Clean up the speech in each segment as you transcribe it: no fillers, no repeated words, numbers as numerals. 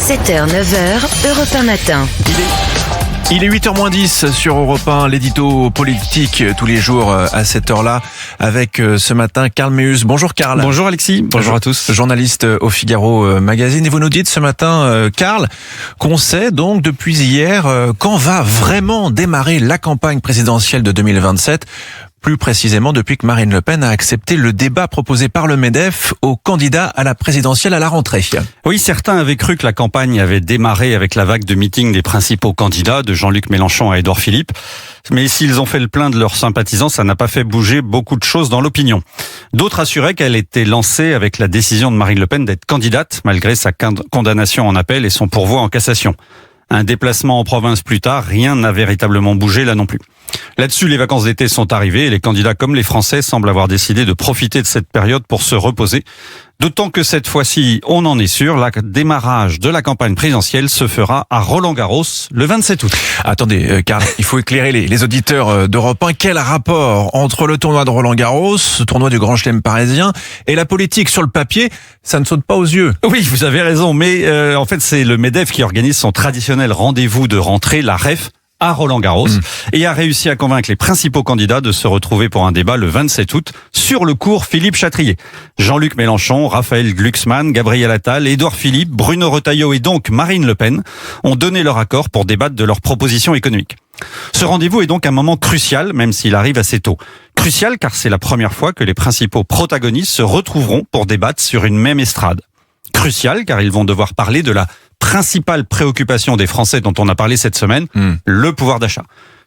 7h, 9h, Europe 1 matin. Il est 8h-10 sur Europe 1, l'édito politique tous les jours à cette heure-là avec ce matin Karl Meeus. Bonjour Karl. Bonjour Alexis, bonjour à tous. Journaliste au Figaro Magazine. Et vous nous dites ce matin, Karl, qu'on sait donc depuis hier quand va vraiment démarrer la campagne présidentielle de 2027. Plus précisément depuis que Marine Le Pen a accepté le débat proposé par le MEDEF aux candidats à la présidentielle à la rentrée. Oui, certains avaient cru que la campagne avait démarré avec la vague de meetings des principaux candidats, de Jean-Luc Mélenchon à Édouard Philippe. Mais s'ils ont fait le plein de leurs sympathisants, ça n'a pas fait bouger beaucoup de choses dans l'opinion. D'autres assuraient qu'elle était lancée avec la décision de Marine Le Pen d'être candidate, malgré sa condamnation en appel et son pourvoi en cassation. Un déplacement en province plus tard, rien n'a véritablement bougé là non plus. Là-dessus, les vacances d'été sont arrivées et les candidats comme les Français semblent avoir décidé de profiter de cette période pour se reposer. D'autant que cette fois-ci, on en est sûr, le démarrage de la campagne présidentielle se fera à Roland-Garros le 27 août. Attendez, Karl, il faut éclairer les auditeurs d'Europe 1. Quel rapport entre le tournoi de Roland-Garros, ce tournoi du Grand Chelem parisien, et la politique sur le papier? Ça ne saute pas aux yeux. Oui, vous avez raison, mais en fait, c'est le MEDEF qui organise son traditionnel rendez-vous de rentrée, la REF, à Roland-Garros, et a réussi à convaincre les principaux candidats de se retrouver pour un débat le 27 août sur le cours Philippe Chatrier. Jean-Luc Mélenchon, Raphaël Glucksmann, Gabriel Attal, Édouard Philippe, Bruno Retailleau et donc Marine Le Pen ont donné leur accord pour débattre de leurs propositions économiques. Ce rendez-vous est donc un moment crucial, même s'il arrive assez tôt. Crucial car c'est la première fois que les principaux protagonistes se retrouveront pour débattre sur une même estrade. Crucial car ils vont devoir parler de la principale préoccupation des Français dont on a parlé cette semaine, le pouvoir d'achat.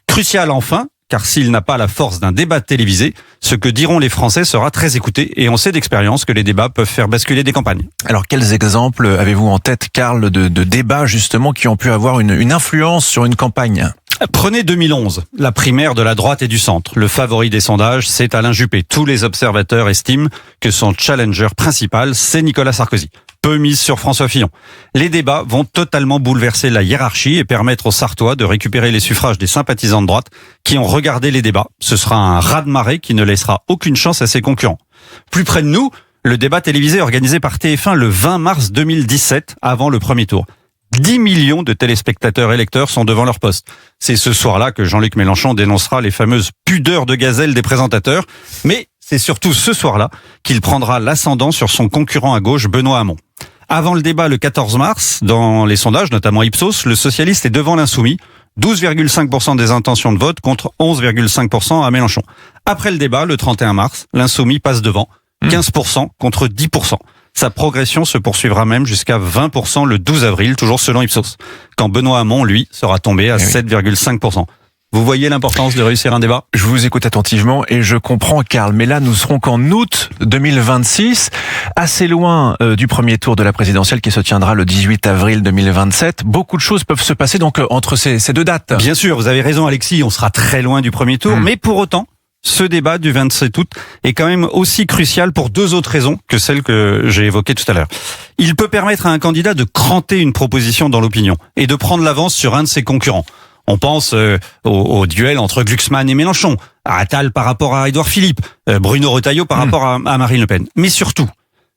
Crucial enfin, car s'il n'a pas la force d'un débat télévisé, ce que diront les Français sera très écouté et on sait d'expérience que les débats peuvent faire basculer des campagnes. Alors quels exemples avez-vous en tête, Karl, de débats justement qui ont pu avoir une influence sur une campagne ? Prenez 2011, la primaire de la droite et du centre. Le favori des sondages, c'est Alain Juppé. Tous les observateurs estiment que son challenger principal, c'est Nicolas Sarkozy. Peu mise sur François Fillon. Les débats vont totalement bouleverser la hiérarchie et permettre aux Sartois de récupérer les suffrages des sympathisants de droite qui ont regardé les débats. Ce sera un raz-de-marée qui ne laissera aucune chance à ses concurrents. Plus près de nous, le débat télévisé organisé par TF1 le 20 mars 2017, avant le premier tour. 10 millions de téléspectateurs électeurs sont devant leur poste. C'est ce soir-là que Jean-Luc Mélenchon dénoncera les fameuses pudeurs de gazelle des présentateurs, mais c'est surtout ce soir-là qu'il prendra l'ascendant sur son concurrent à gauche, Benoît Hamon. Avant le débat le 14 mars, dans les sondages, notamment Ipsos, le socialiste est devant l'insoumis, 12,5% des intentions de vote contre 11,5% à Mélenchon. Après le débat, le 31 mars, l'insoumis passe devant, 15% contre 10%. Sa progression se poursuivra même jusqu'à 20% le 12 avril, toujours selon Ipsos, quand Benoît Hamon, lui, sera tombé à 7,5%. Vous voyez l'importance de réussir un débat ? Je vous écoute attentivement et je comprends, Karl. Mais là, nous serons qu'en août 2026, assez loin du premier tour de la présidentielle qui se tiendra le 18 avril 2027. Beaucoup de choses peuvent se passer donc entre ces deux dates. Bien sûr, vous avez raison Alexis, on sera très loin du premier tour, mais pour autant, ce débat du 27 août est quand même aussi crucial pour deux autres raisons que celles que j'ai évoquées tout à l'heure. Il peut permettre à un candidat de cranter une proposition dans l'opinion et de prendre l'avance sur un de ses concurrents. On pense au duel entre Glucksmann et Mélenchon, à Attal par rapport à Édouard Philippe, Bruno Retailleau par rapport à Marine Le Pen. Mais surtout,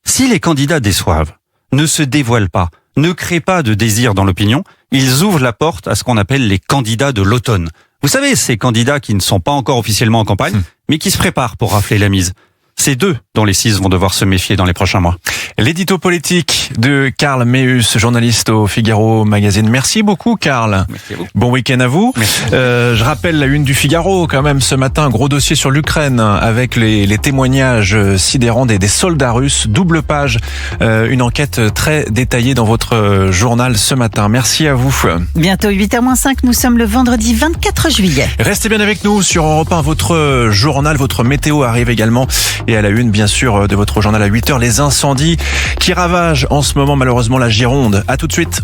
si les candidats déçoivent, ne se dévoilent pas, ne créent pas de désir dans l'opinion, ils ouvrent la porte à ce qu'on appelle les candidats de l'automne. Vous savez, ces candidats qui ne sont pas encore officiellement en campagne, mais qui se préparent pour rafler la mise. C'est d'eux dont les 6 vont devoir se méfier dans les prochains mois. L'édito politique de Karl Meeus, journaliste au Figaro Magazine. Merci beaucoup, Karl. Merci à vous. Bon week-end à vous. Merci. Je rappelle la une du Figaro quand même ce matin, gros dossier sur l'Ukraine avec les témoignages sidérants des soldats russes. Double page, une enquête très détaillée dans votre journal ce matin. Merci à vous. Bientôt 8h-5, nous sommes le vendredi 24 juillet. Restez bien avec nous sur Europe 1. Votre journal, votre météo arrive également. Et à la une, bien sûr, de votre journal à 8h, les incendies qui ravagent en ce moment malheureusement la Gironde. À tout de suite.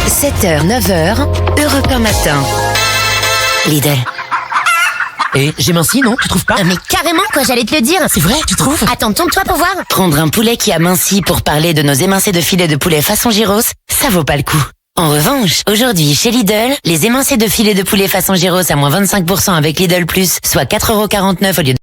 7h, 9h, Europe 1 matin. Lidl. Et j'ai minci, non? Tu trouves pas? Ah mais carrément quoi, j'allais te le dire. C'est vrai, tu trouves? Attends, tourne-toi pour voir. Prendre un poulet qui a minci pour parler de nos émincés de filet de poulet façon gyros, ça vaut pas le coup. En revanche, aujourd'hui, chez Lidl, les émincés de filet de poulet façon gyros à moins 25% avec Lidl+, soit 4,49€ au lieu de